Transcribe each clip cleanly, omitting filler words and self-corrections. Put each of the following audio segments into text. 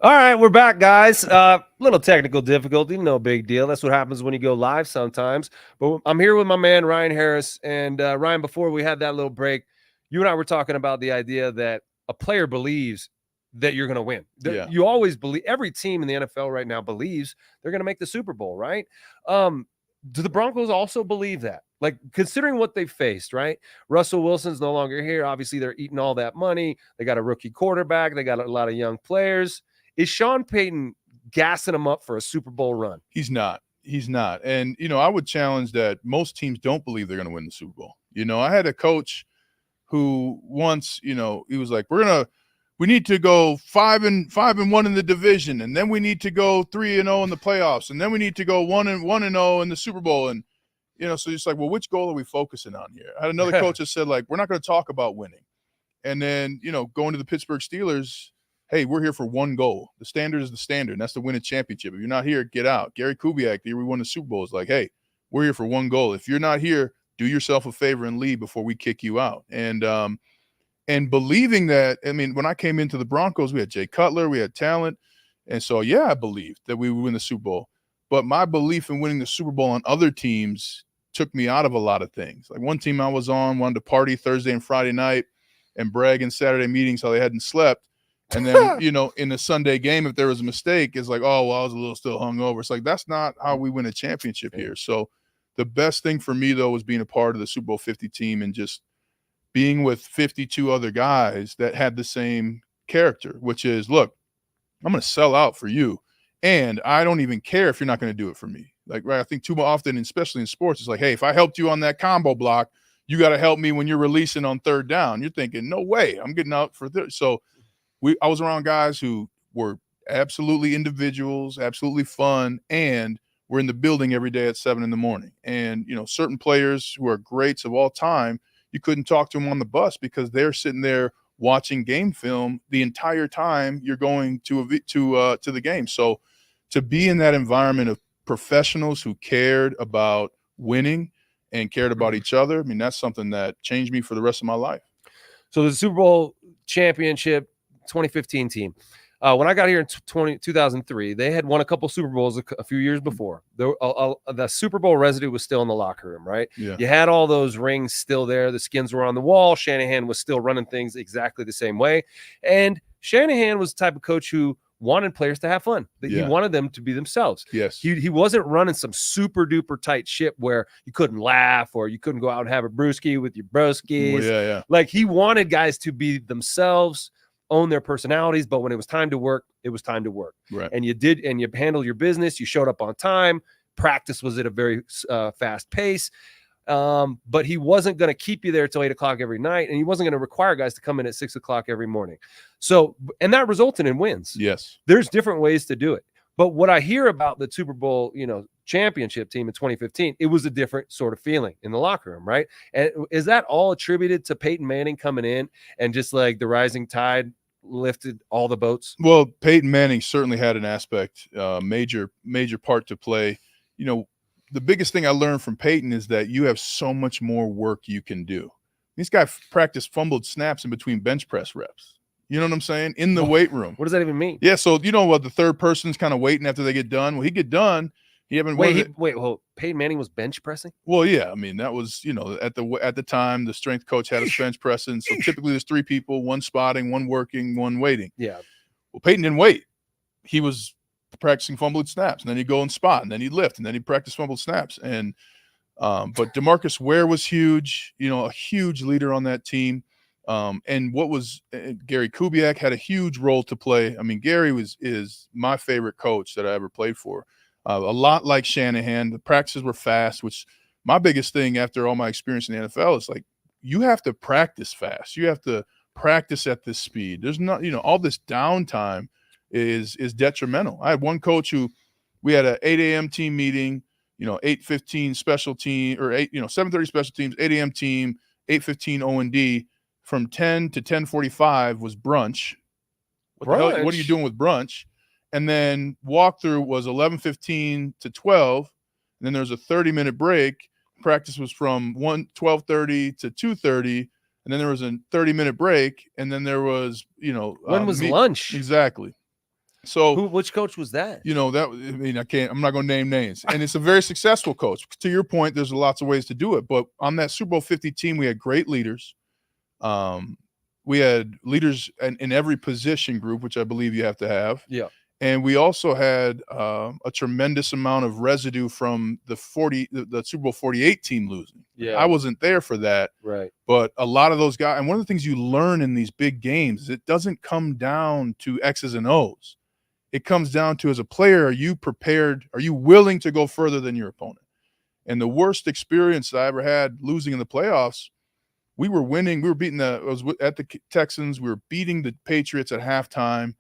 All right, we're back, guys. Little technical difficulty, no big deal. That's what happens when you go live sometimes. But I'm here with my man Ryan Harris, and Ryan. Before we had that little break, you and I were talking about the idea that a player believes that you're going to win. Yeah. You always believe. Every team in the NFL right now believes they're going to make the Super Bowl, right? Do the Broncos also believe that? Like, considering what they faced, right? Russell Wilson's no longer here. Obviously, they're eating all that money. They got a rookie quarterback. They got a lot of young players. Is Sean Payton gassing him up for a Super Bowl run? He's not. He's not. And, I would challenge that most teams don't believe they're going to win the Super Bowl. I had a coach who once, he was like, we need to go 5-1 in the division, and then we need to go 3-0 in the playoffs, and then we need to go 1-0 in the Super Bowl. And, so it's like, well, which goal are we focusing on here? I had another coach that said, like, we're not going to talk about winning. And then, going to the Pittsburgh Steelers, hey, we're here for one goal. The standard is the standard, and that's to win a championship. If you're not here, get out. Gary Kubiak, the year we won the Super Bowl, is like, hey, we're here for one goal. If you're not here, do yourself a favor and leave before we kick you out. And believing that, I mean, when I came into the Broncos, we had Jay Cutler, we had talent. And so, yeah, I believed that we would win the Super Bowl. But my belief in winning the Super Bowl on other teams took me out of a lot of things. Like one team I was on wanted to party Thursday and Friday night and brag in Saturday meetings how they hadn't slept. And then, in the Sunday game, if there was a mistake, it's like, oh, well, I was a little still hungover. It's like, that's not how we win a championship here. So the best thing for me, though, was being a part of the Super Bowl 50 team and just being with 52 other guys that had the same character, which is, look, I'm going to sell out for you. And I don't even care if you're not going to do it for me. Like, right, I think too often, especially in sports, it's like, hey, if I helped you on that combo block, you got to help me when you're releasing on third down. You're thinking, no way, I'm getting out for this. So I was around guys who were absolutely individuals, absolutely fun, and we're in the building every day at 7 a.m. And, certain players who are greats of all time, you couldn't talk to them on the bus because they're sitting there watching game film the entire time you're going to the game. So to be in that environment of professionals who cared about winning and cared about each other, I mean, that's something that changed me for the rest of my life. So the Super Bowl championship 2015 team. When I got here in 2003, they had won a couple Super Bowls a few years before. The Super Bowl residue was still in the locker room, right? Yeah. You had all those rings still there. The skins were on the wall. Shanahan was still running things exactly the same way. And Shanahan was the type of coach who wanted players to have fun. He wanted them to be themselves. Yes. He wasn't running some super duper tight ship where you couldn't laugh or you couldn't go out and have a brewski with your broskies. Well, yeah. Like he wanted guys to be themselves, own their personalities, but when it was time to work, it was time to work. Right. And you handled your business. You showed up on time. Practice was at a very fast pace. But he wasn't going to keep you there till 8 o'clock every night, and he wasn't going to require guys to come in at 6 o'clock every morning. So, and that resulted in wins. Yes. There's different ways to do it. But what I hear about the Super Bowl, championship team in 2015, it was a different sort of feeling in the locker room, right? And is that all attributed to Peyton Manning coming in and just like the rising tide lifted all the boats? Well, Peyton Manning certainly had an aspect, major part to play. The biggest thing I learned from Peyton is that you have so much more work you can do. This guy practiced fumbled snaps in between bench press reps. You know what I'm saying? In the weight room. What does that even mean? Yeah, so what the third person's kind of waiting after they get done. Well, he get done. He haven't wait. Peyton Manning was bench pressing? Well, yeah. I mean, that was at the time the strength coach had us bench pressing. So typically there's three people: one spotting, one working, one waiting. Yeah. Well, Peyton didn't wait. He was practicing fumbled snaps, and then he'd go and spot, and then he'd lift, and then he'd practice fumbled snaps. And but DeMarcus Ware was huge. A huge leader on that team. And what was Gary Kubiak had a huge role to play. I mean, Gary is my favorite coach that I ever played for. A lot like Shanahan. The practices were fast, which my biggest thing after all my experience in the NFL is like, you have to practice fast. You have to practice at this speed. There's not, all this downtime is detrimental. I had one coach who we had an 8 a.m. team meeting, 8:15 special team or 7:30 special teams, 8 a.m. team, 8:15 O&D. From 10 to 10:45 was brunch. What are you doing with brunch? And then walkthrough was 11:15 to 12. And then there was a 30-minute break. Practice was from 12:30 to 2:30. And then there was a 30-minute break. And then there was, when was lunch? Exactly. So Which coach was that? I'm not going to name names. And it's a very successful coach. To your point, there's lots of ways to do it. But on that Super Bowl 50 team, we had great leaders. We had leaders in every position group, which I believe you have to have. Yeah. And we also had a tremendous amount of residue from the Super Bowl 48 team losing. Yeah. I wasn't there for that. Right. But a lot of those guys, and one of the things you learn in these big games is it doesn't come down to X's and O's. It comes down to, as a player, are you prepared? Are you willing to go further than your opponent? And the worst experience I ever had losing in the playoffs, we were winning. We were beating at the Texans. We were beating the Patriots at halftime,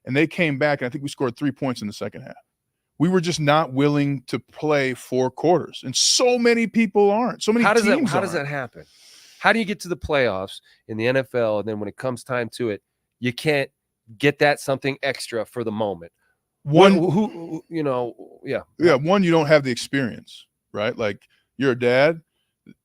and they came back, and I think we scored 3 points in the second half. We were just not willing to play 4 quarters, and so many people aren't. So many teams How does that happen? How do you get to the playoffs in the NFL, and then when it comes time to it, you can't get that something extra for the moment? One, One, you don't have the experience, right? Like, you're a dad.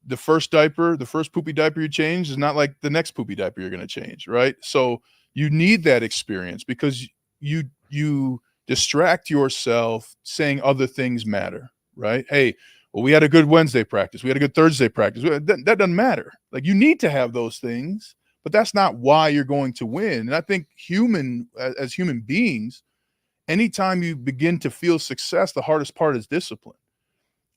The first poopy diaper you change is not like the next poopy diaper you're going to change, right? So you need that experience because you distract yourself saying other things matter, right? Hey, well, we had a good Wednesday practice. We had a good Thursday practice. That doesn't matter. Like, you need to have those things, but that's not why you're going to win. And I think as human beings, anytime you begin to feel success, the hardest part is discipline.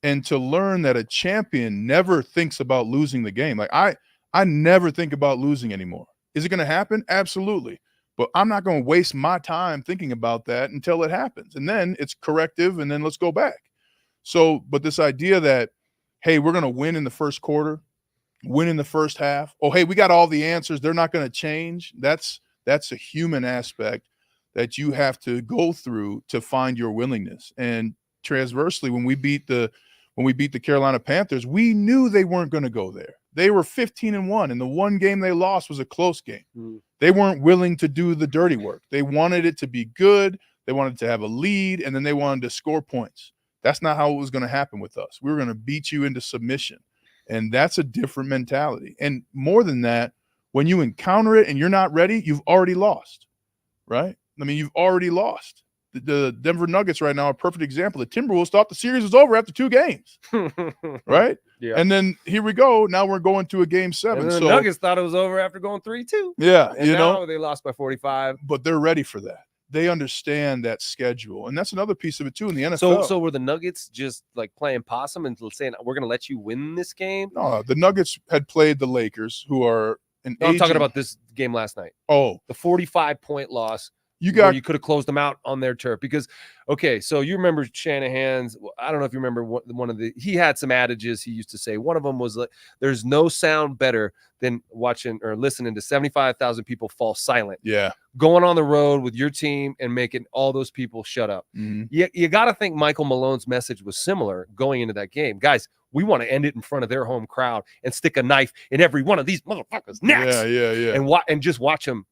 And to learn that a champion never thinks about losing the game. Like, I never think about losing anymore. Is it going to happen? Absolutely. But I'm not going to waste my time thinking about that until it happens. And then it's corrective, and then let's go back. So, but this idea that, hey, we're going to win in the first quarter, win in the first half. Oh, hey, we got all the answers. They're not going to change. That's a human aspect that you have to go through to find your willingness. And transversely, when we beat the Carolina Panthers, we knew they weren't going to go there. They were 15-1, and the one game they lost was a close game. They weren't willing to do the dirty work. They wanted it to be good. They wanted to have a lead, and then they wanted to score points. That's not how it was going to happen with us. We were going to beat you into submission, and that's a different mentality. And more than that, when you encounter it and you're not ready, you've already lost, right? I mean, you've already lost. The Denver Nuggets right now are a perfect example. The Timberwolves thought the series was over after 2 games, right? Yeah. And then here we go. Now we're going to a game 7. And the Nuggets thought it was over after going 3-2. Yeah, and now they lost by 45. But they're ready for that. They understand that schedule, and that's another piece of it too in the NFL. So were the Nuggets just like playing possum and saying, we're going to let you win this game? No, the Nuggets had played the Lakers, who are I'm talking about this game last night. Oh, the 45-point loss. You could have closed them out on their turf because, okay, so you remember Shanahan's, I don't know if you remember he had some adages he used to say. One of them was like, there's no sound better than watching or listening to 75,000 people fall silent. Yeah. Going on the road with your team and making all those people shut up. Mm-hmm. You got to think Michael Malone's message was similar going into that game. Guys, we want to end it in front of their home crowd and stick a knife in every one of these motherfuckers' necks. Yeah. And just watch them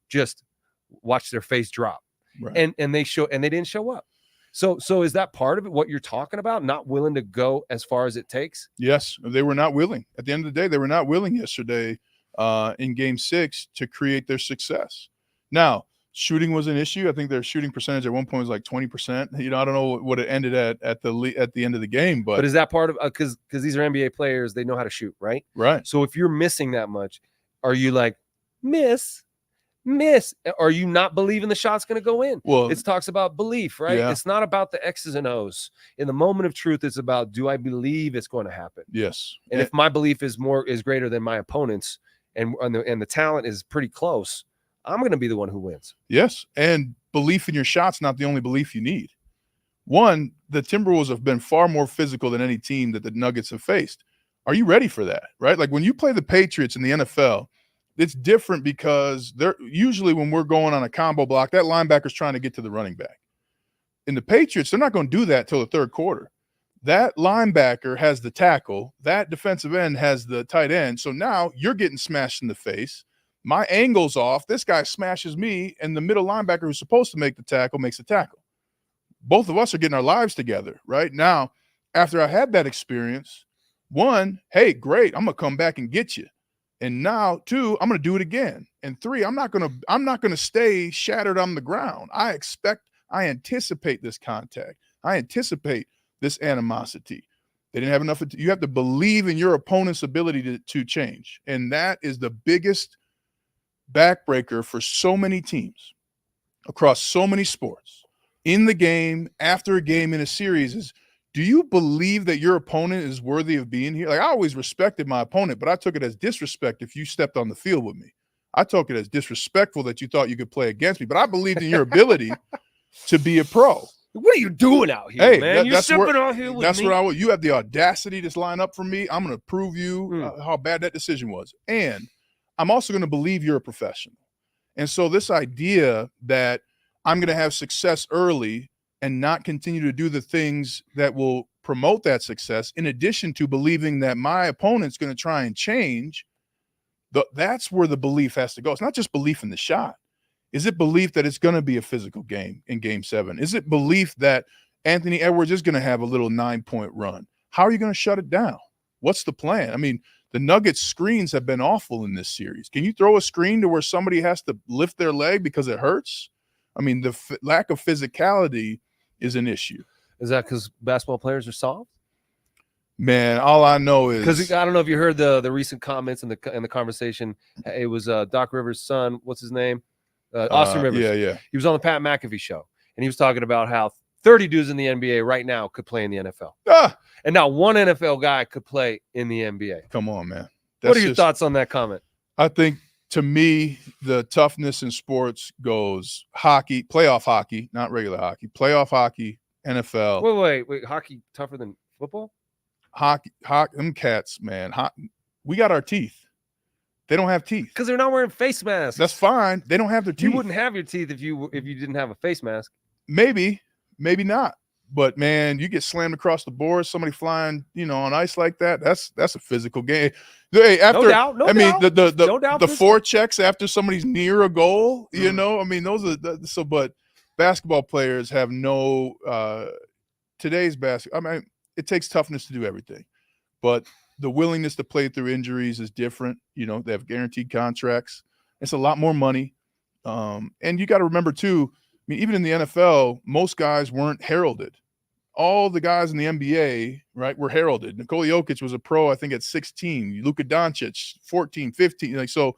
watch their face drop. Right. And they didn't show up. So is that part of it, what you're talking about? Not willing to go as far as it takes? Yes, they were not willing. At the end of the day, they were not willing yesterday in game 6 to create their success. Now, shooting was an issue. I think their shooting percentage at one point was like 20%. I don't know what it ended at the end of the game, but is that part of because these are NBA players, they know how to shoot, right? Right. So if you're missing that much, are you like miss? Are you not believing the shot's going to go in? Well, it talks about belief, right? Yeah. It's not about the X's and O's. In the moment of truth, it's about, do I believe it's going to happen? Yes. And if my belief is greater than my opponent's, and the talent is pretty close, I'm going to be the one who wins. Yes, and belief in your shot's not the only belief you need. One, the Timberwolves have been far more physical than any team that the Nuggets have faced. Are you ready for that? Right? Like when you play the Patriots in the NFL, it's different because they're usually when we're going on a combo block, that linebacker's trying to get to the running back. In the Patriots, they're not going to do that till the third quarter. That linebacker has the tackle. That defensive end has the tight end. So now you're getting smashed in the face. My angle's off. This guy smashes me, and the middle linebacker who's supposed to make the tackle makes the tackle. Both of us are getting our lives together right now. After I had that experience, 1, hey, great, I'm going to come back and get you. And now 2, I'm going to do it again. And 3, I'm not going to stay shattered on the ground. I expect I anticipate this contact. I anticipate this animosity. They didn't have enough. You have to believe in your opponent's ability to change. And that is the biggest backbreaker for so many teams across so many sports. In the game, after a game, in a series, is do you believe that your opponent is worthy of being here? Like, I always respected my opponent, but I took it as disrespect if you stepped on the field with me. I took it as disrespectful that you thought you could play against me, but I believed in your ability to be a pro. What are you doing out here, man? You're stepping out here with me. That's what you have the audacity to line up for me. I'm going to prove you how bad that decision was. And I'm also going to believe you're a professional. And so this idea that I'm going to have success early and not continue to do the things that will promote that success, in addition to believing that my opponent's going to try and change, that's where the belief has to go. It's not just belief in the shot. Is it belief that it's going to be a physical game in Game 7? Is it belief that Anthony Edwards is going to have a little 9-point run? How are you going to shut it down? What's the plan? I mean, the Nuggets screens have been awful in this series. Can you throw a screen to where somebody has to lift their leg because it hurts? I mean, the lack of physicality is an issue. Is that because basketball players are soft? Man, all I know is because I don't know if you heard the recent comments in the conversation. It was Doc Rivers' son. What's his name? Austin Rivers. Yeah. He was on the Pat McAfee show, and he was talking about how 30 dudes in the NBA right now could play in the NFL. And now one NFL guy could play in the NBA. Come on, man. What are your thoughts on that comment? I think, to me, the toughness in sports goes hockey, playoff hockey, not regular hockey, playoff hockey, NFL. Wait. Hockey tougher than football? Hockey, them cats, man. We got our teeth. They don't have teeth because they're not wearing face masks. That's fine. They don't have their teeth. You wouldn't have your teeth if you didn't have a face mask. Maybe not. But man, you get slammed across the board. Somebody flying, on ice like that. That's a physical game. Hey, after, no doubt. The forechecks after somebody's near a goal. I mean, those are But basketball players have no. Today's basketball. I mean, it takes toughness to do everything, but the willingness to play through injuries is different. They have guaranteed contracts. It's a lot more money. And you got to remember too, I mean, even in the NFL, most guys weren't heralded. All the guys in the NBA, right, were heralded. Nikola Jokic was a pro, I think, at 16. Luka Doncic, 14, 15. So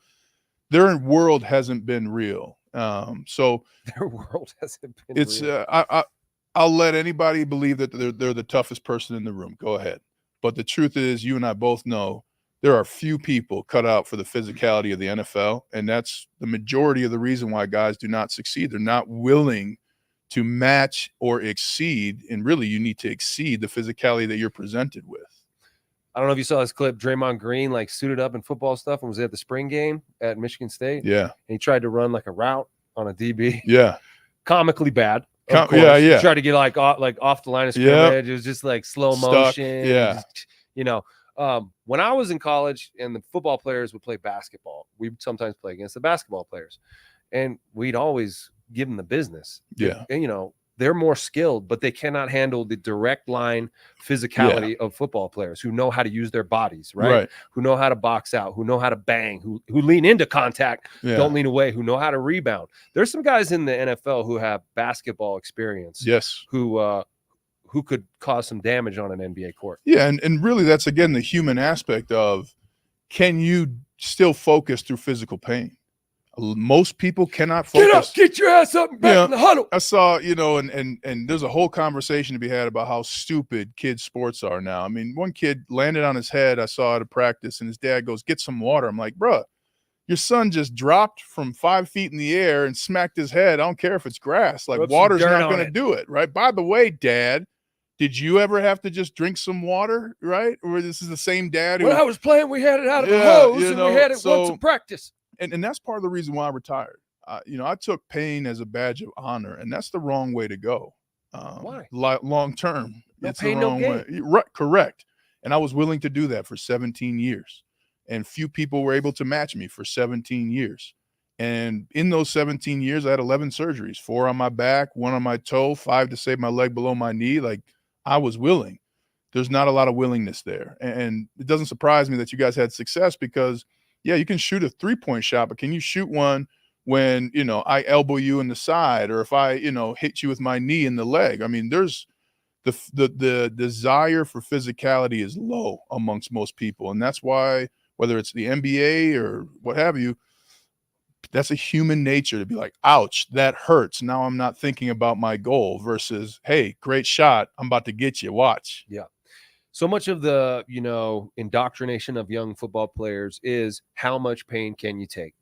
their world hasn't been real. So their world hasn't been real. I'll let anybody believe that they're the toughest person in the room. Go ahead. But the truth is, you and I both know there are few people cut out for the physicality of the NFL, and that's the majority of the reason why guys do not succeed. They're not willing to match or exceed, and really you need to exceed the physicality that you're presented with. I don't know if you saw this clip. Draymond Green suited up in football stuff and was at the spring game at Michigan State. Yeah. And he tried to run like a route on a DB. Yeah. Comically bad. Yeah. He tried to get off the line of scrimmage. It was just like slow motion. Yeah. When I was in college and the football players would play basketball, we'd sometimes play against the basketball players, and we'd always give them the business. Yeah. And, they're more skilled, but they cannot handle the direct line physicality of football players who know how to use their bodies, right? Who know how to box out, who know how to bang, who lean into contact, don't lean away, who know how to rebound. There's some guys in the NFL who have basketball experience. Yes. Who could cause some damage on an NBA court. Yeah, and really that's, again, the human aspect of, can you still focus through physical pain? Most people cannot focus. Get up, get your ass up and back in the huddle. I saw, and there's a whole conversation to be had about how stupid kids' sports are now. I mean, one kid landed on his head, I saw at a practice, and his dad goes, "Get some water." I'm like, bruh, your son just dropped from 5 feet in the air and smacked his head. I don't care if it's grass. Like, water's not going to do it, right? By the way, Dad, did you ever have to just drink some water, right? Or this is the same dad who, when I was playing, we had it out of the hose, and we had it once in practice. And that's part of the reason why I retired. I took pain as a badge of honor, and that's the wrong way to go. Why? Long term. No it's pain, the wrong way. Right, correct. And I was willing to do that for 17 years. And few people were able to match me for 17 years. And in those 17 years, I had 11 surgeries, 4 on my back, 1 on my toe, 5 to save my leg below my knee. Like, I was willing. There's not a lot of willingness there. And it doesn't surprise me that you guys had success because, yeah, you can shoot a 3-point shot, but can you shoot one when, I elbow you in the side, or if I, hit you with my knee in the leg. I mean, there's the desire for physicality is low amongst most people. And that's why, whether it's the NBA or what have you, that's a human nature to be like, ouch, that hurts. Now I'm not thinking about my goal versus, hey, great shot. I'm about to get you. Watch. Yeah. So much of the, indoctrination of young football players is how much pain can you take?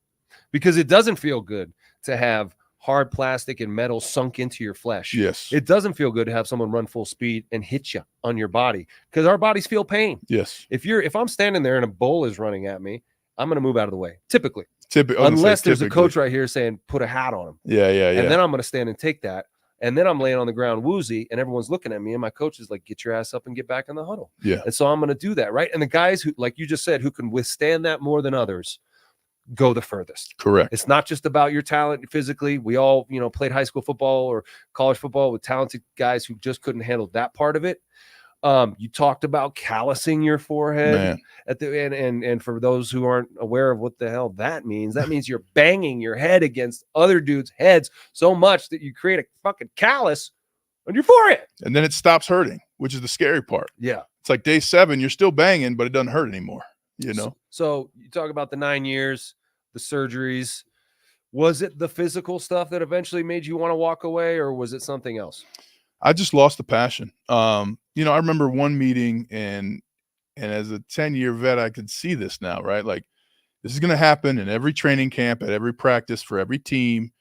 Because it doesn't feel good to have hard plastic and metal sunk into your flesh. Yes. It doesn't feel good to have someone run full speed and hit you on your body, because our bodies feel pain. Yes. If I'm standing there and a bull is running at me, I'm going to move out of the way, typically. Typically, unless there's a coach right here saying, put a hat on him. Yeah. And then I'm going to stand and take that. And then I'm laying on the ground woozy, and everyone's looking at me, and my coach is like, get your ass up and get back in the huddle. Yeah. And so I'm going to do that, right? And the guys who, like you just said, who can withstand that more than others, go the furthest. Correct. It's not just about your talent physically. We all, played high school football or college football with talented guys who just couldn't handle that part of it. You talked about callousing your forehead at the and for those who aren't aware of what the hell that means you're banging your head against other dudes' heads so much that you create a fucking callus on your forehead. And then it stops hurting, which is the scary part. Yeah. It's like day 7, you're still banging, but it doesn't hurt anymore, So you talk about the 9 years, the surgeries. Was it the physical stuff that eventually made you want to walk away, or was it something else? I just lost the passion. I remember one meeting, and as a 10-year vet, I could see this now, right? Like, this is going to happen in every training camp, at every practice, for every team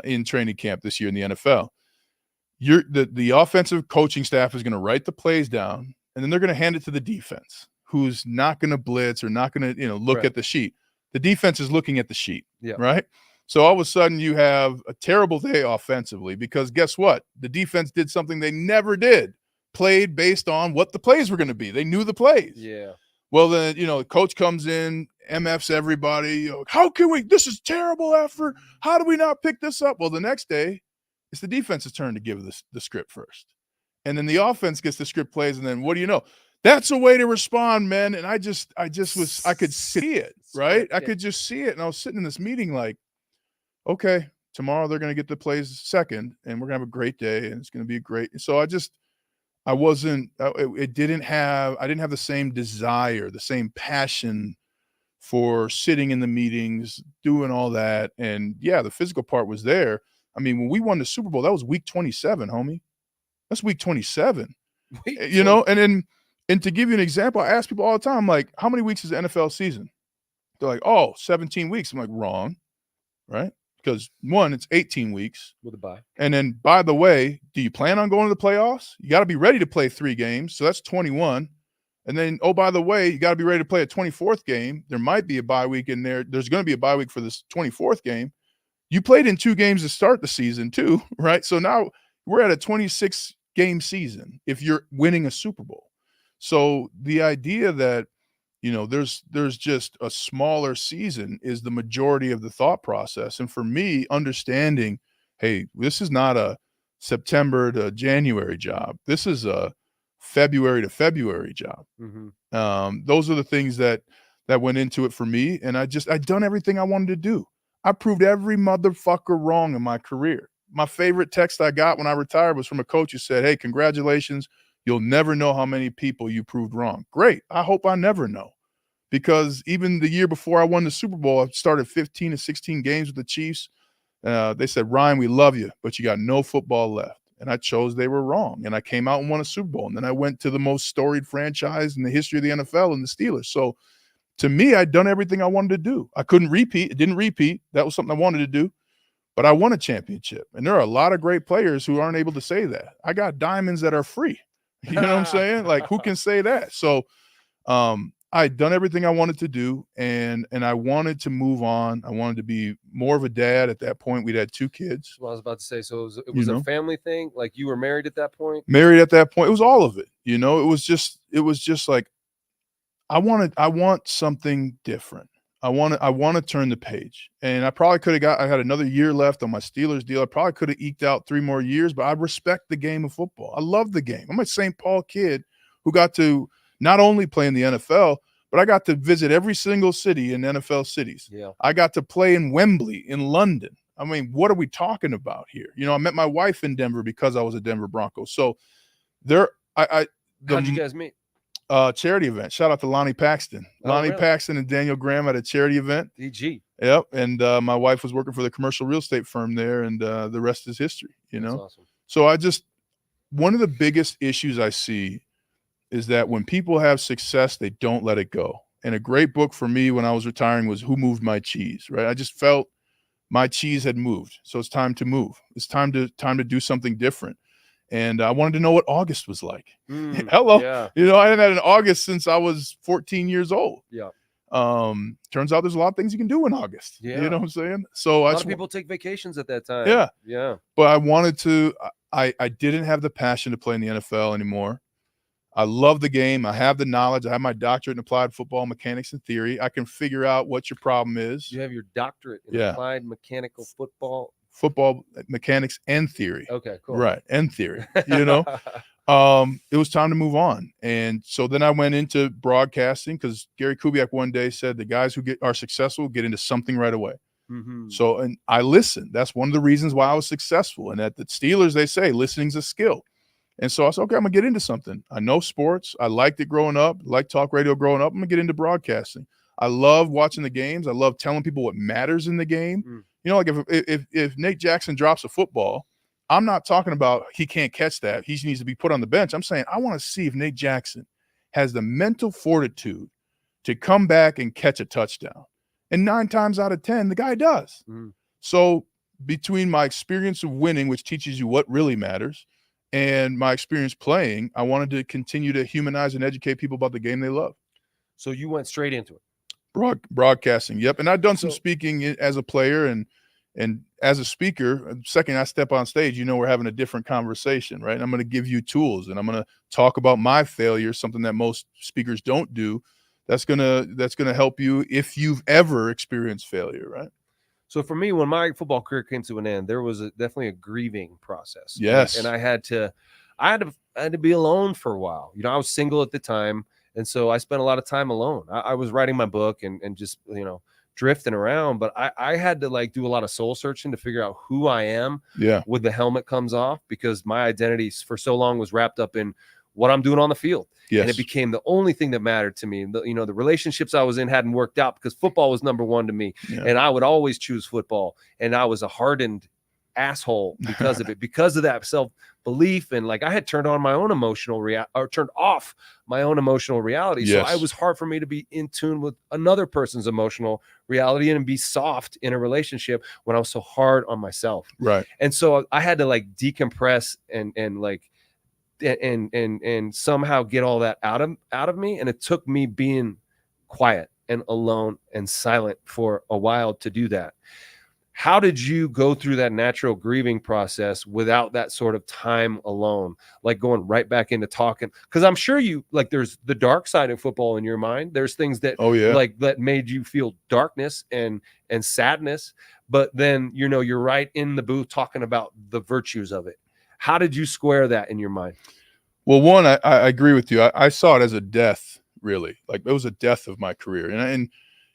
in training camp this year in the NFL. The offensive coaching staff is going to write the plays down, and then they're going to hand it to the defense, who's not going to blitz or not going to, look at the sheet. The defense is looking at the sheet, right? So all of a sudden you have a terrible day offensively, because guess what? The defense did something they never did. Played based on what the plays were going to be. They knew the plays. Yeah. Well, then, the coach comes in, MFs everybody. How can we? This is terrible effort. How do we not pick this up? Well, the next day, it's the defense's turn to give the script first. And then the offense gets the script plays, and then what do you know? That's a way to respond, man. And I could see it, right? I could just see it. And I was sitting in this meeting like, okay, tomorrow they're going to get the plays second, and we're going to have a great day, and it's going to be great. So I didn't have the same desire, the same passion for sitting in the meetings, doing all that. And yeah, the physical part was there. I mean, when we won the Super Bowl, that was week 27, homie. That's week 27, and to give you an example, I ask people all the time, I'm like, how many weeks is the NFL season? They're like, 17 weeks. I'm like, wrong, right? Because one, it's 18 weeks with a bye. And then, by the way, do you plan on going to the playoffs? You got to be ready to play 3 games. So that's 21. And then, by the way, you got to be ready to play a 24th game. There might be a bye week in there. There's going to be a bye week for this 24th game. You played in 2 games to start the season too, right? So now we're at a 26-game season if you're winning a Super Bowl. So the idea that, there's just a smaller season is the majority of the thought process. And for me, understanding, hey, this is not a September to January job. This is a February to February job. Mm-hmm. Those are the things that went into it for me. And I'd done everything I wanted to do. I proved every motherfucker wrong in my career. My favorite text I got when I retired was from a coach who said, hey, congratulations. You'll never know how many people you proved wrong. Great. I hope I never know. Because even the year before I won the Super Bowl, I started 15 to 16 games with the Chiefs. They said, Ryan, we love you, but you got no football left. And I chose they were wrong. And I came out and won a Super Bowl. And then I went to the most storied franchise in the history of the NFL and the Steelers. So to me, I'd done everything I wanted to do. I couldn't repeat. It didn't repeat. That was something I wanted to do. But I won a championship. And there are a lot of great players who aren't able to say that. I got diamonds that are free. You know what I'm saying? Like, who can say that? So I'd done everything I wanted to do, and I wanted to move on. I wanted to be more of a dad. At that point, we'd had 2 kids. Well, I was about to say, so it was a family thing? Like, you were married at that point? Married at that point. It was all of it. It was just like, I want something different. I want to turn the page. And I probably could have I had another year left on my Steelers deal. I probably could have eked out 3 more years, but I respect the game of football. I love the game. I'm a St. Paul kid who got to not only play in the NFL, but but I got to visit every single city in NFL cities. Yeah. I got to play in Wembley in London. I mean, what are we talking about here? You know, I met my wife in Denver because I was a Denver Broncos. So How'd you guys meet? Charity event. Shout out to Lonnie Paxton. Lonnie really? Paxton and Daniel Graham at a charity event. DG. Yep. And my wife was working for the commercial real estate firm there, and the rest is history, you know? That's So awesome. one of the biggest issues I see is that when people have success, they don't let it go. And a great book for me when I was retiring was Who Moved My Cheese, right? I just felt my cheese had moved. So it's time to move. It's time to do something different. And I wanted to know what August was like. Hello. Yeah. You know, I hadn't had an August since I was 14 years old. Yeah. Turns out there's a lot of things you can do in August. Yeah. You know what I'm saying? So A lot of people take vacations at that time. Yeah. Yeah. But I wanted to, I didn't have the passion to play in the NFL anymore. I love the game. I have the knowledge. I have my doctorate in applied football mechanics and theory. I can figure out what your problem is. You have your doctorate in applied mechanical football mechanics and theory. Okay, cool. Right. And theory, you know, it was time to move on. And so then I went into broadcasting because Gary Kubiak one day said the guys who are successful get into something right away. Mm-hmm. So, and I listened. That's one of the reasons why I was successful. And at the Steelers, they say listening's a skill. And so I said, okay, I'm gonna get into something. I know sports. I liked it growing up, liked talk radio growing up. I'm gonna get into broadcasting. I love watching the games. I love telling people what matters in the game. You know, like if Nate Jackson drops a football, I'm not talking about he can't catch that. He needs to be put on the bench. I'm saying I want to see if Nate Jackson has the mental fortitude to come back and catch a touchdown. And 9 times out of 10, the guy does. So between my experience of winning, which teaches you what really matters, and my experience playing, I wanted to continue to humanize and educate people about the game they love. So you went straight into it. Broadcasting, yep. And I've done some speaking as a player and as a speaker. Second I step on stage, you know, we're having a different conversation, right? And I'm going to give you tools, and I'm going to talk about my failure, something that most speakers don't do. That's gonna help you if you've ever experienced failure, right? So for me, when my football career came to an end, there was definitely a grieving process. Yes. And I had to be alone for a while. You know, I was single at the time. And so I spent a lot of time alone. I was writing my book and just, you know, drifting around, but I had to like do a lot of soul searching to figure out who I am when the helmet comes off, because my identity for so long was wrapped up in what I'm doing on the field. Yes. And it became the only thing that mattered to me. You know, the relationships I was in hadn't worked out because football was number one to me. Yeah. And I would always choose football. And I was a hardened asshole because of it, because of that self-belief. And like I had turned off my own emotional reality. Yes. So it was hard for me to be in tune with another person's emotional reality and be soft in a relationship when I was so hard on myself. Right. And so I had to like decompress and somehow get all that out of me. And it took me being quiet and alone and silent for a while to do that. How did you go through that natural grieving process without that sort of time alone, like going right back into talking? Because I'm sure you like there's the dark side of football in your mind. There's things that like that made you feel darkness and sadness, but then you know you're right in the booth talking about the virtues of it. How did you square that in your mind? Well, one, I agree with you. I saw it as a death, really. Like it was a death of my career. And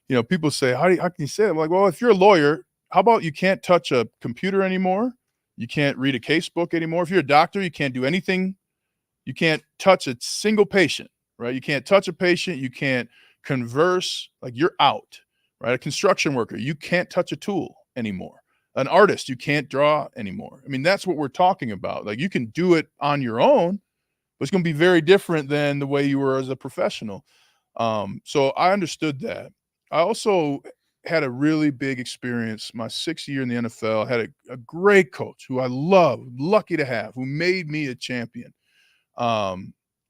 you know, people say, how can you say it? I'm like, well, if you're a lawyer, how about you can't touch a computer anymore? You can't read a case book anymore. If you're a doctor, you can't do anything. You can't touch a single patient, right? You can't touch a patient. You can't converse. Like you're out, right? A construction worker, you can't touch a tool anymore. An artist, you can't draw anymore. I mean, that's what we're talking about. Like you can do it on your own, but it's going to be very different than the way you were as a professional. So I understood that. I also had a really big experience. My 6th year in the NFL, had a great coach who I love, lucky to have, who made me a champion.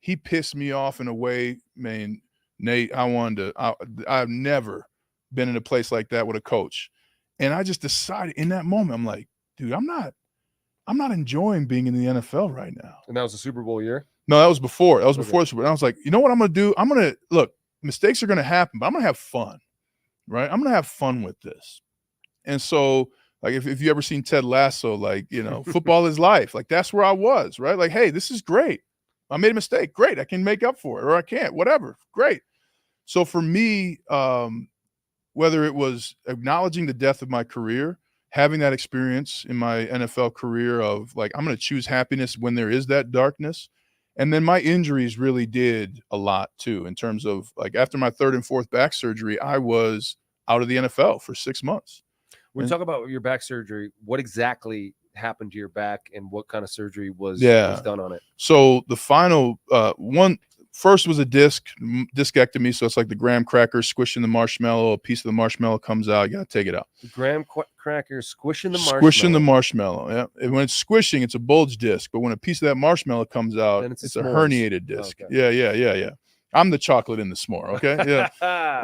He pissed me off in a way, man, Nate, I've never been in a place like that with a coach. And I just decided in that moment, I'm like, dude, I'm not enjoying being in the NFL right now. And that was the Super Bowl year? No, that was before. That was before the Super Bowl. And I was like, you know what I'm going to do? I'm going to look, mistakes are going to happen, but I'm going to have fun, right? I'm going to have fun with this. And so like if you ever seen Ted Lasso, like, you know, football is life. Like that's where I was, right? Like, hey, this is great. I made a mistake. Great. I can make up for it, or I can't, whatever. Great. So for me, whether it was acknowledging the death of my career, having that experience in my NFL career of like, I'm going to choose happiness when there is that darkness. And then my injuries really did a lot too, in terms of like after my third and fourth back surgery, I was out of the NFL for 6 months. When you And- talk about your back surgery, what exactly happened to your back and what kind of surgery was done on it? So the final first was a discectomy. So it's like the graham cracker squishing the marshmallow. A piece of the marshmallow comes out. You got to take it out. The graham cracker squishing the marshmallow. Squishing the marshmallow. Yeah. And when it's squishing, it's a bulge disc. But when a piece of that marshmallow comes out, Then it's a herniated disc. Okay. Yeah. I'm the chocolate in the s'more. Okay. Yeah.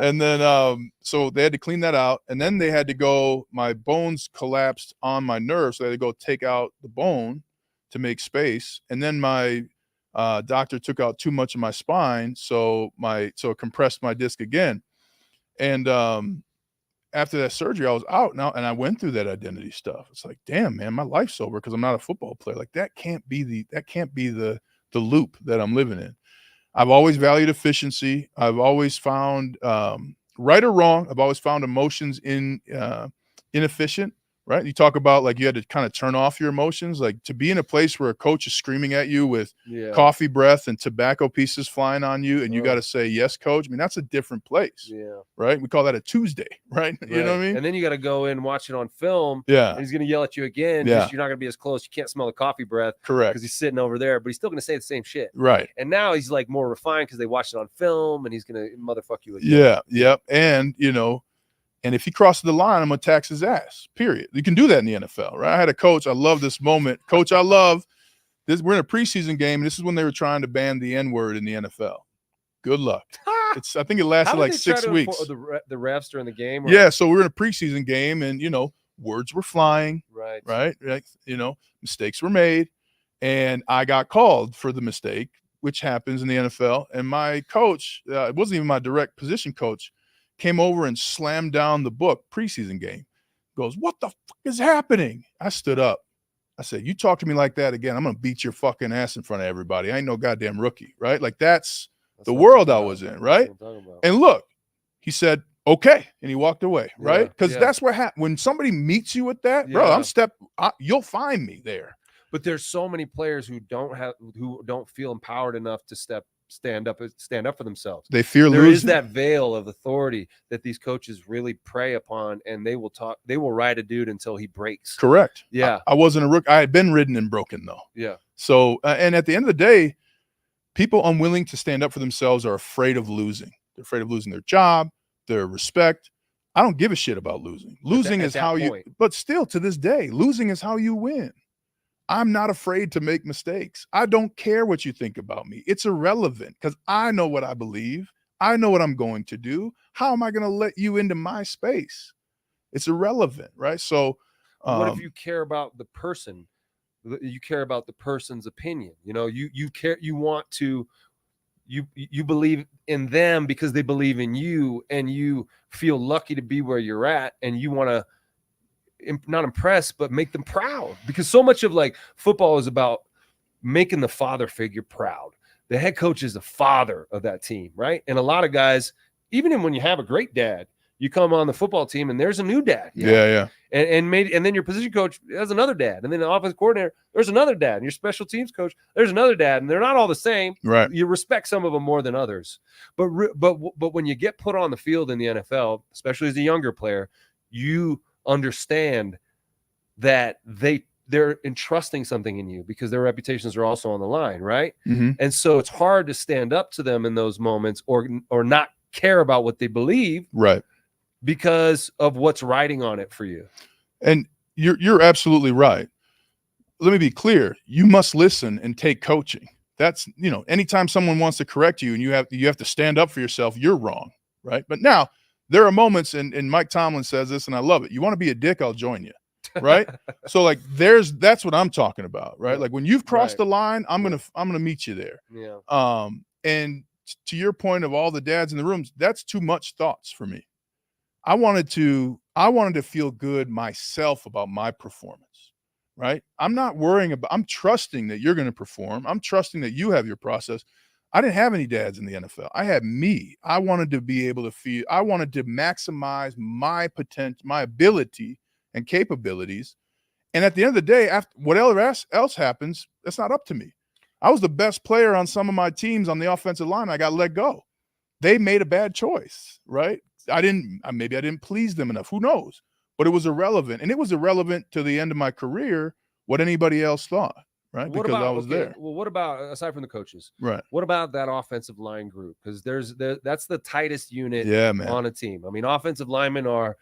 And then, so they had to clean that out. And then they had to go, my bones collapsed on my nerve. So they had to go take out the bone to make space. And then my doctor took out too much of my spine. So it compressed my disc again. And after that surgery, I was out now. And I went through that identity stuff. It's like, damn, man, my life's over because I'm not a football player. Like that can't be the loop that I'm living in. I've always valued efficiency. I've always found, right or wrong, I've always found emotions inefficient, right? You talk about like you had to kind of turn off your emotions, like to be in a place where a coach is screaming at you with coffee breath and tobacco pieces flying on you, and you got to say, yes, coach. I mean, that's a different place, right? We call that a Tuesday, right? You know what I mean? And then you got to go in, watch it on film. Yeah. And he's going to yell at you again. Yeah. You're not going to be as close. You can't smell the coffee breath. Correct. Because he's sitting over there, but he's still going to say the same shit. Right. And now he's like more refined because they watched it on film, and he's going to motherfuck you again. Yeah. Yep. And, and if he crosses the line, I'm going to tax his ass, period. You can do that in the NFL, right? I had a coach. I love this moment. Coach, I love this. We're in a preseason game, and this is when they were trying to ban the N-word in the NFL. Good luck. I think it lasted like 6 weeks. The refs during the game? Or? Yeah, so we were in a preseason game, and, words were flying. Right. Mistakes were made, and I got called for the mistake, which happens in the NFL. And my coach, it wasn't even my direct position coach, came over and slammed down the book preseason game. Goes, what the fuck is happening? I stood up. I said, you talk to me like that again, I'm going to beat your fucking ass in front of everybody. I ain't no goddamn rookie, right? Like that's the world I was in, right? And look, he said, okay. And he walked away, right? Because that's what happens. When somebody meets you with that, bro, you'll find me there. But there's so many players who don't feel empowered enough to stand up for themselves. They fear losing. There is that veil of authority that these coaches really prey upon, and they will ride a dude until he breaks. Correct. Yeah. I wasn't a rookie. I had been ridden and broken though. Yeah. So, and at the end of the day, people unwilling to stand up for themselves are afraid of losing. They're afraid of losing their job, their respect. I don't give a shit about losing. Losing is how you, but still to this day, losing is how you win. I'm not afraid to make mistakes. I don't care what you think about me. It's irrelevant because I know what I believe. I know what I'm going to do. How am I going to let you into my space? It's irrelevant, right? So what if you care about the person? You care about the person's opinion. You care, you want to, you believe in them because they believe in you, and you feel lucky to be where you're at, and you want to not impress, but make them proud, because so much of like football is about making the father figure proud. The head coach is the father of that team, right? And a lot of guys, even when you have a great dad, you come on the football team and there's a new dad. Yeah. And then your position coach has another dad, and then the offensive coordinator, there's another dad, and your special teams coach, there's another dad, and they're not all the same. Right. You respect some of them more than others, but when you get put on the field in the NFL, especially as a younger player, you understand that they're entrusting something in you because their reputations are also on the line, right? Mm-hmm. And so it's hard to stand up to them in those moments or not care about what they believe, right, because of what's riding on it for you. And you're absolutely right. Let me be clear. You must listen and take coaching. That's, anytime someone wants to correct you and you have to stand up for yourself, you're wrong, right? But now there are moments, and Mike Tomlin says this, and I love it. You want to be a dick, I'll join you, right? So like that's what I'm talking about, right? Like when you've crossed the line, I'm gonna meet you there. Yeah. And to your point of all the dads in the rooms, that's too much thoughts for me. I wanted to feel good myself about my performance, right? I'm not worrying about. I'm trusting that you're going to perform. I'm trusting that you have your process. I didn't have any dads in the NFL. I had me. I wanted to be able to feel. I wanted to maximize my potential, my ability and capabilities. And at the end of the day, after whatever else happens, that's not up to me. I was the best player on some of my teams on the offensive line. I got let go. They made a bad choice, right? Maybe I didn't please them enough. Who knows? But it was irrelevant. And it was irrelevant to the end of my career what anybody else thought, right? What Because about I was there. Well, what about aside from the coaches? Right. What about that offensive line group? Because that's the tightest unit Yeah, man. on a team. I mean, offensive linemen are,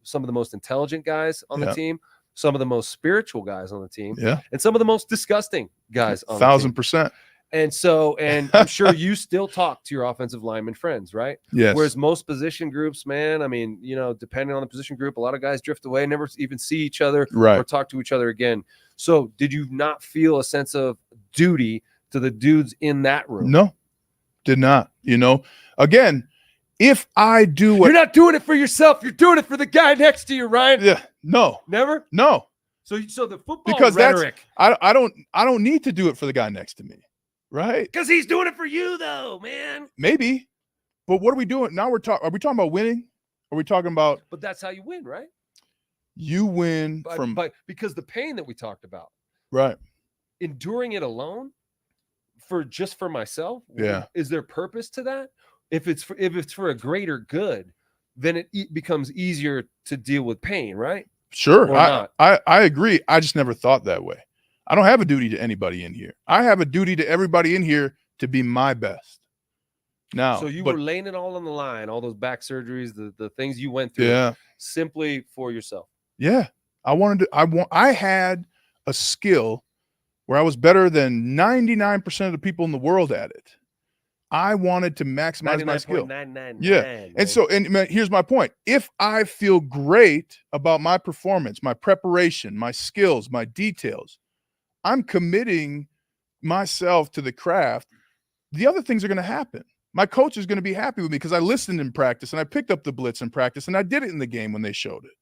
some of the most intelligent guys on the team, some of the most spiritual guys on the team, and some of the most disgusting guys on the team. 1,000%. And I'm sure you still talk to your offensive lineman friends, right? Yes. Whereas most position groups, man, I mean, depending on the position group, a lot of guys drift away, never even see each other or talk to each other again. So did you not feel a sense of duty to the dudes in that room? No, did not. Again, if I do what— You're not doing it for yourself. You're doing it for the guy next to you, Ryan. Yeah. No. Never? No. So the football because rhetoric. I don't need to do it for the guy next to me. Right? Because he's doing it for you, though, man. Maybe. But what are we doing? Now are we talking about winning? Are we talking about— But that's how you win, right? You win but because the pain that we talked about. Right. Enduring it alone for myself. Yeah. Is there purpose to that? If it's for a greater good, then it becomes easier to deal with pain, right? Sure. I agree. I just never thought that way. I don't have a duty to anybody in here. I have a duty to everybody in here to be my best. Now, so you were laying it all on the line, all those back surgeries, the things you went through, simply for yourself. Yeah. I had a skill where I was better than 99% of the people in the world at it. I wanted to maximize my skill. Yeah. And here's my point. If I feel great about my performance, my preparation, my skills, my details, I'm committing myself to the craft. The other things are going to happen. My coach is going to be happy with me because I listened in practice and I picked up the blitz in practice and I did it in the game when they showed it,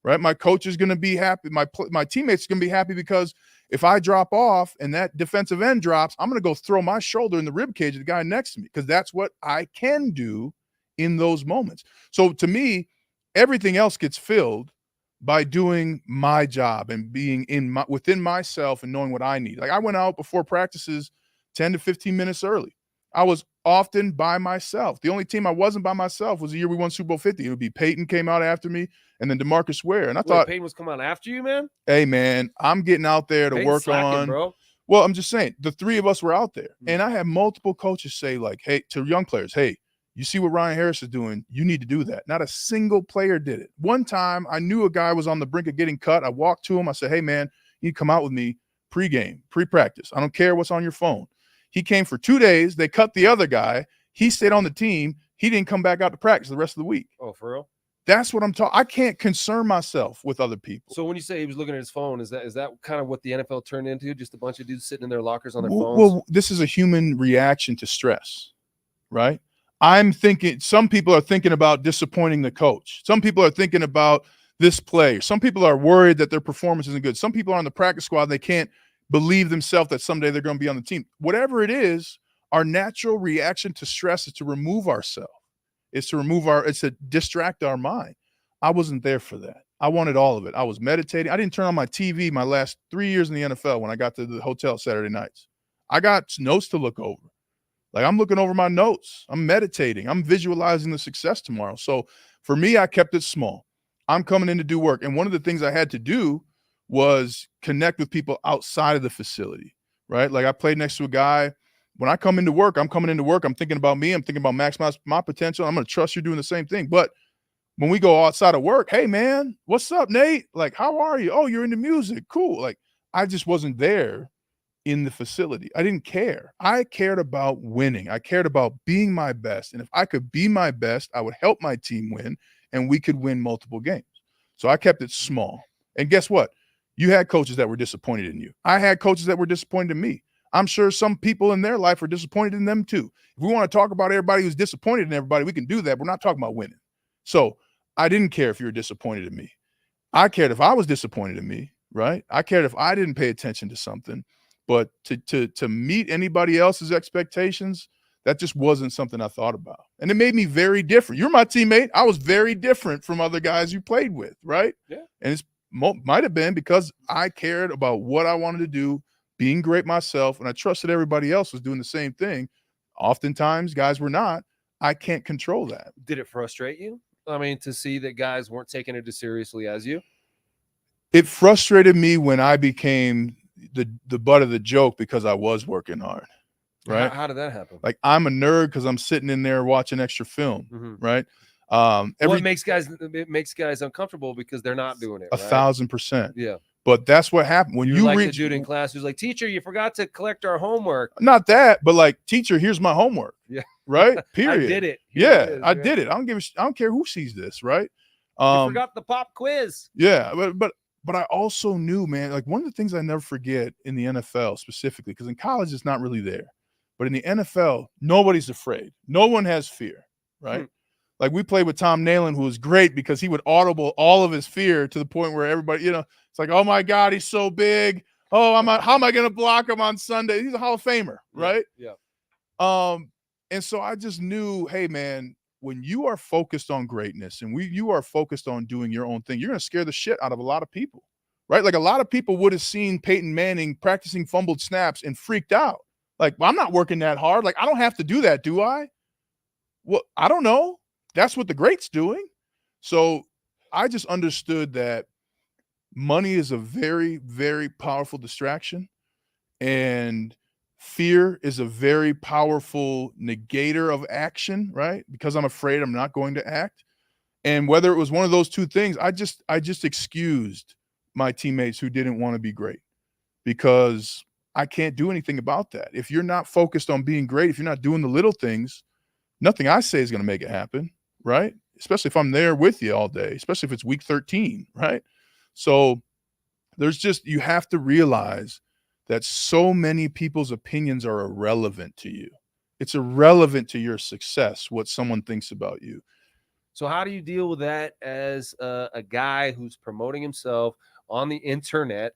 right? My coach is going to be happy. My teammates are going to be happy because if I drop off and that defensive end drops, I'm going to go throw my shoulder in the rib cage of the guy next to me because that's what I can do in those moments. So to me, everything else gets filled by doing my job and being within myself and knowing what I need. Like I went out before practices 10 to 15 minutes early. I was often by myself. The only team I wasn't by myself was the year we won Super Bowl 50. It would be Peyton came out after me and then DeMarcus Ware. And I thought Peyton was coming out after you, man? Hey, man, I'm getting out there to Peyton's work on. Bro. Well, I'm just saying, the three of us were out there. And I had multiple coaches say, like, hey, to young players, hey, you see what Ryan Harris is doing? You need to do that. Not a single player did it. One time, I knew a guy was on the brink of getting cut. I walked to him. I said, hey, man, you come out with me pregame, pre-practice. I don't care what's on your phone. He came for 2 days. They cut the other guy. He stayed on the team. He didn't come back out to practice the rest of the week. Oh, for real? That's what I'm talking. I can't concern myself with other people. So when you say he was looking at his phone, is that kind of what the NFL turned into? Just a bunch of dudes sitting in their lockers on their phones? Well, this is a human reaction to stress, right? I'm thinking some people are thinking about disappointing the coach. Some people are thinking about this play. Some people are worried that their performance isn't good. Some people are on the practice squad. They can't believe themselves that someday they're going to be on the team. Whatever it is, our natural reaction to stress is to remove ourselves. It's to distract our mind. I wasn't there for that. I wanted all of it. I was meditating. I didn't turn on my TV my last 3 years in the NFL when I got to the hotel Saturday nights. I got notes to look over. Like I'm looking over my notes. I'm meditating. I'm visualizing the success tomorrow. So for me, I kept it small. I'm coming in to do work. And one of the things I had to do was connect with people outside of the facility, right? Like I played next to a guy. When I come into work, I'm coming into work. I'm thinking about me. I'm thinking about maximizing my potential. I'm going to trust you're doing the same thing. But when we go outside of work, hey, man, what's up, Nate? Like, how are you? Oh, you're into music. Cool. Like, I just wasn't there in the facility. I didn't care. I cared about winning. I cared about being my best. And if I could be my best, I would help my team win, and we could win multiple games. So I kept it small. And guess what? You had coaches that were disappointed in you. I had coaches that were disappointed in me. I'm sure some people in their life are disappointed in them too. If we want to talk about everybody who's disappointed in everybody, we can do that. We're not talking about winning. So I didn't care if you were disappointed in me. I cared if I was disappointed in me, right? I cared if I didn't pay attention to something. But to meet anybody else's expectations, that just wasn't something I thought about. And it made me very different. You're my teammate. I was very different from other guys you played with, right? Yeah. And it's might have been because I cared about what I wanted to do, being great myself, and I trusted everybody else was doing the same thing. Oftentimes, guys were not. I can't control that. Did it frustrate you? I mean, to see that guys weren't taking it as seriously as you? It frustrated me when I became the butt of the joke because I was working hard, right? How did that happen? Like, I'm a nerd because I'm sitting in there watching extra film, Mm-hmm. right? It makes guys uncomfortable because they're not doing it. 1,000%. Yeah. But that's what happened when you like reach the dude in class who's like, teacher, you forgot to collect our homework. Not that, but like, teacher, here's my homework. Yeah. Right. Period. I did it. I did it. I don't care who sees this. Right. You forgot the pop quiz. Yeah, but I also knew, man, like one of the things I never forget in the NFL specifically, because in college it's not really there, but in the NFL, nobody's afraid. No one has fear. Right. Like, we played with Tom Nalen, who was great because he would audible all of his fear to the point where everybody, it's like, oh my God, he's so big. Oh, how am I going to block him on Sunday? He's a Hall of Famer, right? Yeah. And so I just knew, hey man, when you are focused on greatness and you are focused on doing your own thing, you're going to scare the shit out of a lot of people, right? Like, a lot of people would have seen Peyton Manning practicing fumbled snaps and freaked out. Like, well, I'm not working that hard. Like, I don't have to do that, do I? Well, I don't know. That's what the greats doing. So I just understood that money is a very, very powerful distraction, and fear is a very powerful negator of action, right? Because I'm afraid I'm not going to act. And whether it was one of those two things, I just excused my teammates who didn't want to be great, because I can't do anything about that. If you're not focused on being great, if you're not doing the little things, nothing I say is going to make it happen. Right? Especially if I'm there with you all day, especially if it's week 13, right? So you have to realize that so many people's opinions are irrelevant to you. It's irrelevant to your success, what someone thinks about you. So how do you deal with that as a guy who's promoting himself on the internet,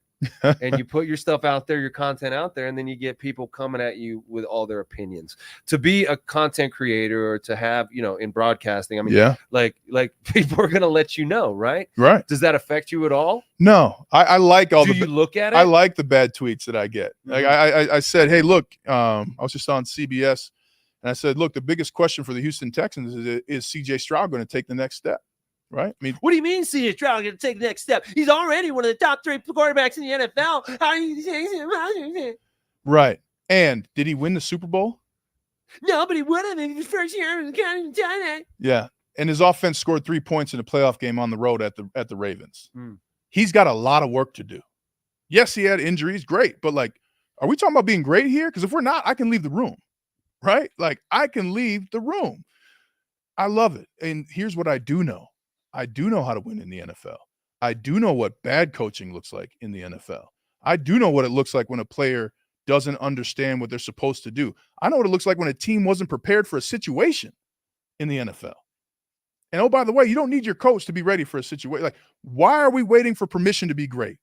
and you put your stuff out there, your content out there, and then you get people coming at you with all their opinions? To be a content creator, or to have, in broadcasting, I mean, yeah, like people are going to let you know, right? Right. Does that affect you at all? No, I like all Do you look at it? I like the bad tweets that I get. Like, I said, hey, look, I was just on CBS, and I said, look, the biggest question for the Houston Texans is CJ Stroud going to take the next step? Right? I mean, what do you mean CJ Stroud going to take the next step? He's already one of the top 3 quarterbacks in the NFL. How do you? Right. And did he win the Super Bowl? No, but he would have in his first year. Yeah. And his offense scored 3 points in a playoff game on the road at the Ravens. He's got a lot of work to do. Yes, he had injuries. Great. But, like, are we talking about being great here? Because if we're not, I can leave the room. Right? Like, I can leave the room. I love it. And here's what I do know. I do know how to win in the NFL. I do know what bad coaching looks like in the NFL. I do know what it looks like when a player doesn't understand what they're supposed to do. I know what it looks like when a team wasn't prepared for a situation in the NFL. And, oh, by the way, you don't need your coach to be ready for a situation. Like, why are we waiting for permission to be great?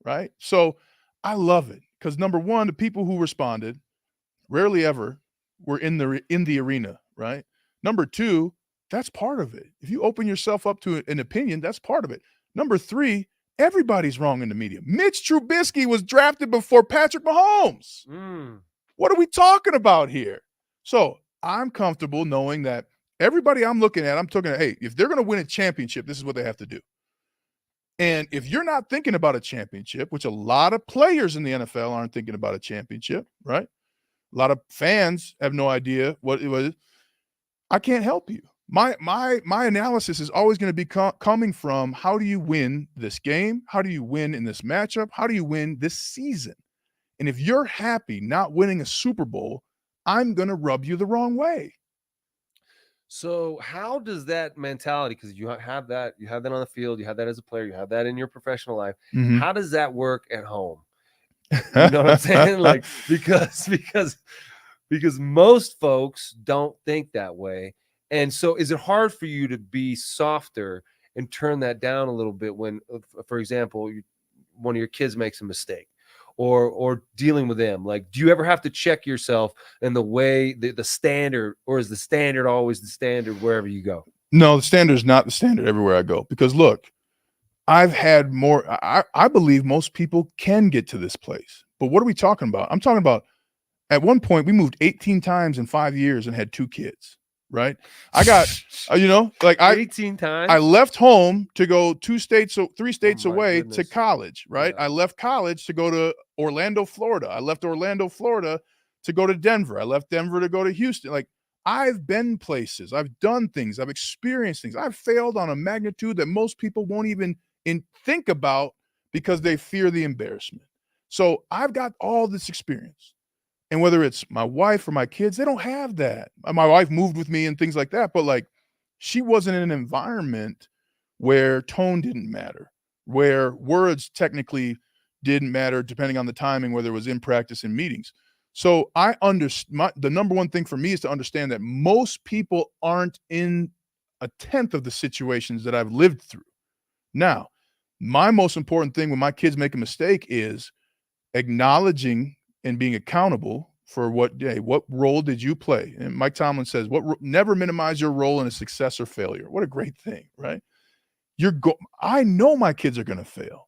Right? So I love it because, number one, the people who responded rarely ever were in the arena, right? Number two, that's part of it. If you open yourself up to an opinion, that's part of it. Number three, everybody's wrong in the media. Mitch Trubisky was drafted before Patrick Mahomes. What are we talking about here? So I'm comfortable knowing that everybody I'm looking at, I'm talking, hey, if they're going to win a championship, this is what they have to do. And if you're not thinking about a championship, which a lot of players in the NFL aren't thinking about a championship, right? A lot of fans have no idea what it was. I can't help you. My analysis is always going to be coming from, how do you win this game? How do you win in this matchup? How do you win this season? And if you're happy not winning a Super Bowl, I'm going to rub you the wrong way. So how does that mentality, because you have that on the field, you have that as a player, you have that in your professional life. How does that work at home? You know what I'm saying? Like, because most folks don't think that way. And so is it hard for you to be softer and turn that down a little bit when, for example, one of your kids makes a mistake, or dealing with them? Like, do you ever have to check yourself in the way the standard, or is the standard always the standard wherever you go? No, the standard is not the standard everywhere I go, because look, I've had more. I believe most people can get to this place, but what are we talking about? I'm talking about, at one point we moved 18 times in 5 years and had 2 kids, right? I got, like 18 times. I left home to go 3 states away goodness. to college, right? Yeah. I left college to go to Orlando, Florida. I left Orlando, Florida to go to Denver. I left Denver to go to Houston. Like, I've been places. I've done things. I've experienced things. I've failed on a magnitude that most people won't even think about because they fear the embarrassment. So I've got all this experience. And whether it's my wife or my kids, they don't have that. My wife moved with me and things like that, but like, she wasn't in an environment where tone didn't matter, where words technically didn't matter depending on the timing, whether it was in practice and meetings. So the number one thing for me is to understand that most people aren't in a tenth of the situations that I've lived through. Now, my most important thing when my kids make a mistake is acknowledging and being accountable for what role did you play? And Mike Tomlin says, never minimize your role in a success or failure. What a great thing, right? I know my kids are going to fail.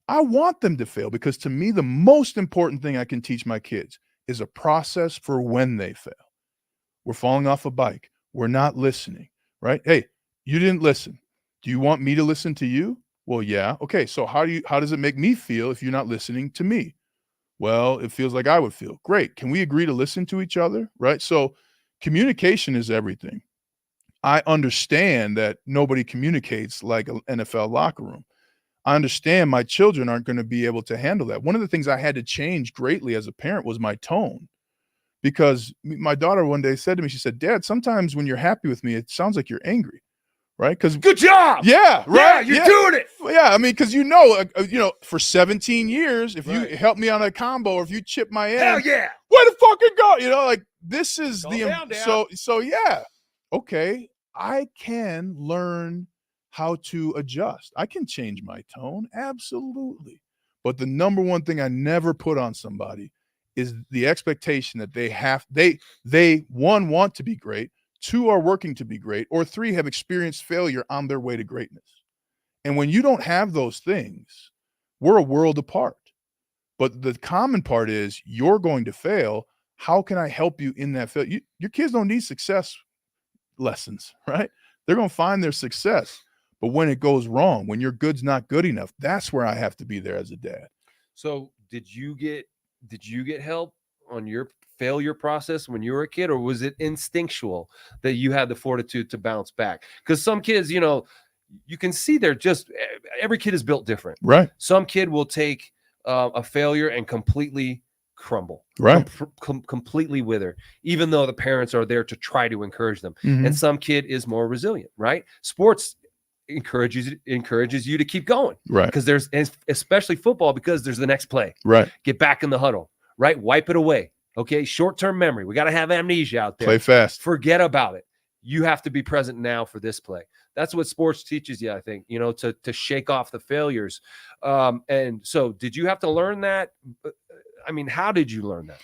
I want them to fail, because to me, the most important thing I can teach my kids is a process for when they fail. We're falling off a bike. We're not listening, right? Hey, you didn't listen. Do you want me to listen to you? Well, yeah. Okay. So how does it make me feel if you're not listening to me? Well, it feels like I would feel. Great. Can we agree to listen to each other? Right. So communication is everything. I understand that nobody communicates like an NFL locker room. I understand my children aren't going to be able to handle that. One of the things I had to change greatly as a parent was my tone, because my daughter one day said to me, she said, "Dad, sometimes when you're happy with me, it sounds like you're angry." Right? Because good job. Yeah, right. Yeah, you're doing it. Yeah, I mean, because for 17 years, if you help me on a combo, or if you chip my end, hell yeah, where the fuck it go? Like, this is down. So yeah. Okay, I can learn how to adjust. I can change my tone, absolutely. But the number one thing I never put on somebody is the expectation that they one, want to be great, 2, are working to be great, or 3, have experienced failure on their way to greatness. And when you don't have those things, we're a world apart. But the common part is, you're going to fail. How can I help you in that failure? Your kids don't need success lessons, right? They're going to find their success. But when it goes wrong, when your good's not good enough, that's where I have to be there as a dad. So did you get help on your failure process when you were a kid, or was it instinctual that you had the fortitude to bounce back? Because some kids, you can see every kid is built different. Right. Some kid will take a failure and completely crumble, right? Completely wither, even though the parents are there to try to encourage them. Mhm. And some kid is more resilient, right? Sports encourages you to keep going, right? Because there's, especially football, because there's the next play, right? Get back in the huddle, right? Wipe it away. Okay, short-term memory. We got to have amnesia out there. Play fast. Forget about it. You have to be present now for this play. That's what sports teaches you, I think, to shake off the failures. And so did you have to learn that? I mean, how did you learn that?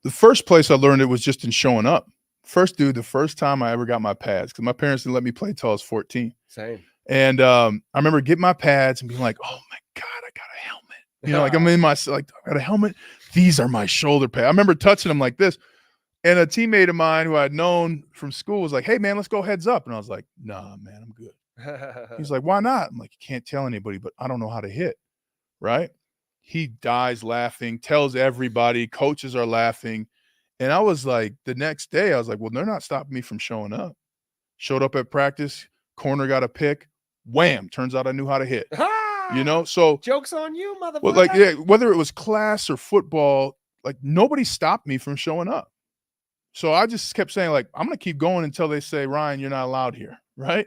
The first place I learned it was just in showing up. The first time I ever got my pads, because my parents didn't let me play till I was 14. Same. And I remember getting my pads and being like, oh my God, I got a helmet. Like I'm in my, like, I got a helmet. These are my shoulder pads. I remember touching them like this. And a teammate of mine who I'd known from school was like, hey man, let's go heads up. And I was like, nah, man, I'm good. He's like, why not? I'm like, you can't tell anybody, but I don't know how to hit. Right. He dies laughing, tells everybody, coaches are laughing. And I was like, the next day, I was like, well, they're not stopping me from showing up. Showed up at practice, corner got a pick, wham, turns out I knew how to hit. So joke's on you, motherfucker. Well, like, yeah, whether it was class or football, like nobody stopped me from showing up. So I just kept saying, like, I'm going to keep going until they say, Ryan, you're not allowed here. Right.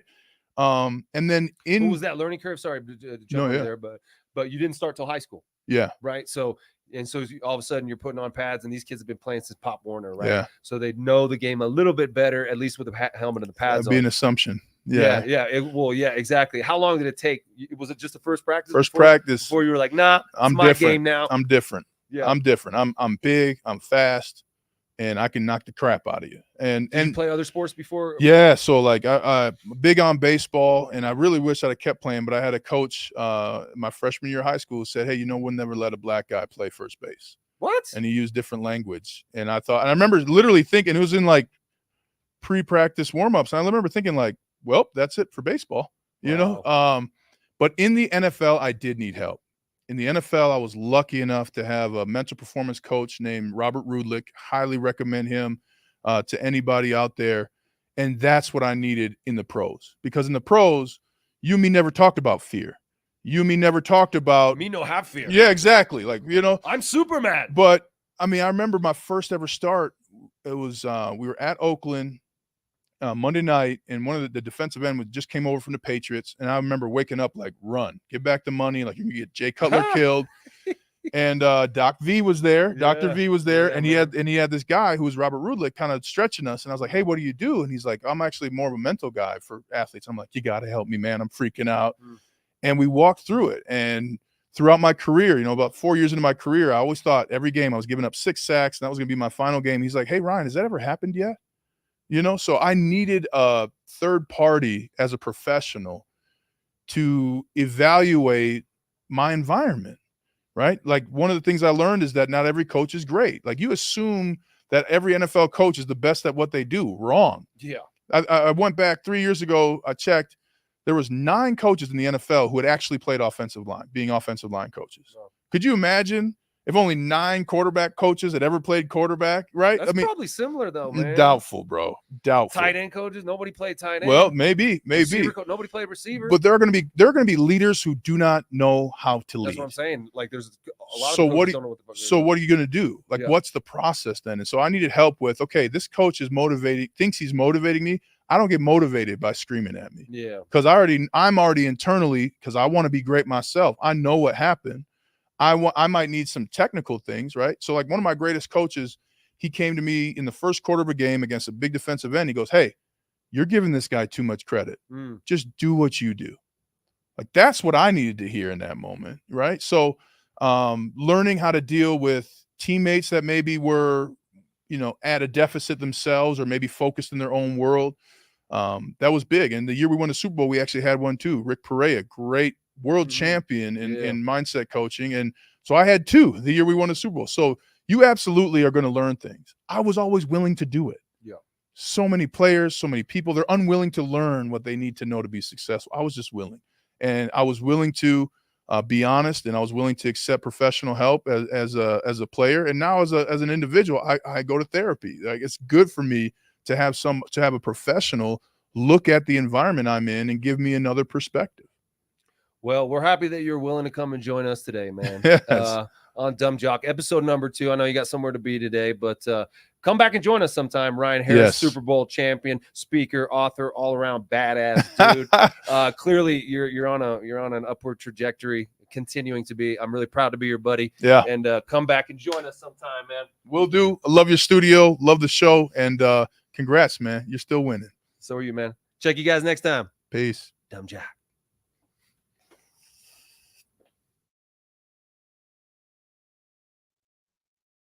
And then what was that learning curve? Sorry to jump in there, but you didn't start till high school. Yeah. Right. So all of a sudden you're putting on pads, and these kids have been playing since Pop Warner, right? Yeah. So they know the game a little bit better, at least with the helmet and the pads. That'd be an assumption. Yeah. Yeah, exactly. How long did it take? Was it just the first practice? First practice. Before you were like, nah, it's my game now. I'm different. Yeah. I'm different. I'm big. I'm fast, and I can knock the crap out of you. And Did you play other sports before? Yeah. So like I'm big on baseball, and I really wish I'd have kept playing, but I had a coach my freshman year of high school who said, hey, we'll never let a black guy play first base. What? And he used different language. And I remember literally thinking, it was in like pre-practice warm-ups. And I remember thinking like, well, that's it for baseball, but in the NFL, I did need help. In the NFL, I was lucky enough to have a mental performance coach named Robert Rudlick. Highly recommend him to anybody out there. And that's what I needed in the pros, because in the pros, you and me never talked about fear. You and me never talked about me no have fear. Yeah, exactly. Like, I'm Superman. But I mean, I remember my first ever start. It was we were at Oakland Monday night, and one of the defensive end just came over from the Patriots, and I remember waking up like, run, get back the money, like you can get Jay Cutler killed. And Doc V was there. Dr. V was there, and he had this guy who was Robert Rudlick kind of stretching us. And I was like, hey, what do you do? And he's like, I'm actually more of a mental guy for athletes. I'm like, you got to help me, man. I'm freaking out. And we walked through it. And throughout my career, about 4 years into my career, I always thought every game I was giving up 6 sacks, and that was going to be my final game. He's like, hey, Ryan, has that ever happened yet? So I needed a third party as a professional to evaluate my environment, right? Like, one of the things I learned is that not every coach is great. Like, you assume that every NFL coach is the best at what they do. Wrong. Yeah. I went back 3 years ago. I checked. There was 9 coaches in the NFL who had actually played offensive line, being offensive line coaches. Oh. Could you imagine if only 9 quarterback coaches had ever played quarterback, right? That's probably similar, though, man. Doubtful, bro. Doubtful. Tight end coaches, nobody played tight end. Well, maybe. Nobody played receiver. But there are going to be leaders who do not know how to lead. That's what I'm saying. Like, there's a lot of coaches don't know what the fuck. So what are you going to do? Like, what's the process then? And so I needed help with, okay, this coach is motivating, thinks he's motivating me. I don't get motivated by screaming at me. Yeah. Because I'm already internally, because I want to be great myself. I know what happened. I might need some technical things, right? So like, one of my greatest coaches, he came to me in the first quarter of a game against a big defensive end. He goes, hey, you're giving this guy too much credit. Just do what you do. Like, that's what I needed to hear in that moment, right? So learning how to deal with teammates that maybe were, at a deficit themselves, or maybe focused in their own world. That was big. And the year we won the Super Bowl, we actually had one too. Rick Perea, great world champion in mindset coaching. And so I had 2 the year we won the Super Bowl. So you absolutely are going to learn things. I was always willing to do it. Yeah. So many players, so many people, they're unwilling to learn what they need to know to be successful. I was just willing. And I was willing to be honest, and I was willing to accept professional help as a player. And now as an individual, I go to therapy. Like, it's good for me to have a professional look at the environment I'm in and give me another perspective. Well, we're happy that you're willing to come and join us today, man. Yes. On Dumb Jock, episode number 2. I know you got somewhere to be today, but come back and join us sometime. Ryan Harris, yes. Super Bowl champion, speaker, author, all around badass dude. Clearly, you're on an upward trajectory, continuing to be. I'm really proud to be your buddy. Yeah. And come back and join us sometime, man. Will do. I love your studio, love the show, and congrats, man. You're still winning. So are you, man. Check you guys next time. Peace. Dumb Jock.